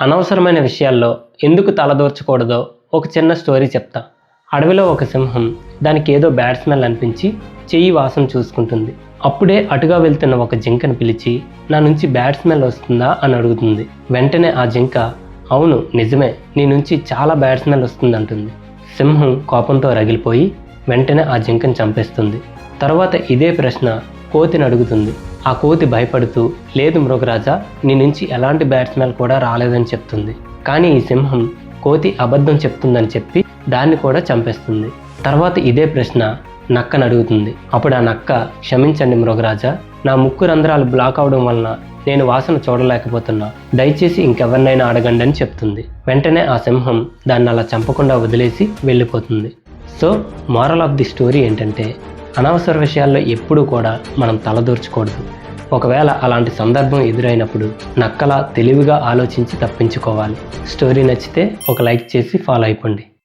అనవసరమైన విషయాల్లో ఎందుకు తలదూర్చకూడదో ఒక చిన్న స్టోరీ చెప్తా. అడవిలో ఒక సింహం దానికి ఏదో బ్యాడ్ స్మెల్ అనిపించి చెయ్యి వాసన చూసుకుంటుంది. అప్పుడే అటుగా వెళ్తున్న ఒక జింకను పిలిచి, నా నుంచి బ్యాడ్ స్మెల్ వస్తుందా అని అడుగుతుంది. వెంటనే ఆ జింక, అవును నిజమే, నీ నుంచి చాలా బ్యాడ్ స్మెల్ వస్తుంది అంటుంది. సింహం కోపంతో రగిలిపోయి వెంటనే ఆ జింకను చంపేస్తుంది. తర్వాత ఇదే ప్రశ్న కోతిని అడుగుతుంది. ఆ కోతి భయపడుతూ, లేదు మృగరాజా, నీ నుంచి ఎలాంటి బ్యాడ్ స్మెల్ కూడా రాలేదని చెప్తుంది. కానీ ఈ సింహం కోతి అబద్ధం చెప్తుందని చెప్పి దాన్ని కూడా చంపేస్తుంది. తర్వాత ఇదే ప్రశ్న నక్కను అడుగుతుంది. అప్పుడు ఆ నక్క, క్షమించండి మృగరాజా, నా ముక్కు రంధ్రాలు బ్లాక్ అవడం వలన నేను వాసన చూడలేకపోతున్నా, దయచేసి ఇంకెవరినైనా అడగండి అని చెప్తుంది. వెంటనే ఆ సింహం దాన్ని అలా చంపకుండా వదిలేసి వెళ్ళిపోతుంది. So moral of the story ఏంటంటే, అనవసర విషయాల్లో ఎప్పుడూ కూడా మనం తలదూర్చకూడదు. ఒకవేళ అలాంటి సందర్భం ఎదురైనప్పుడు నక్కలా తెలివిగా ఆలోచించి తప్పించుకోవాలి. స్టోరీ నచ్చితే ఒక లైక్ చేసి ఫాలో అయిపోండి.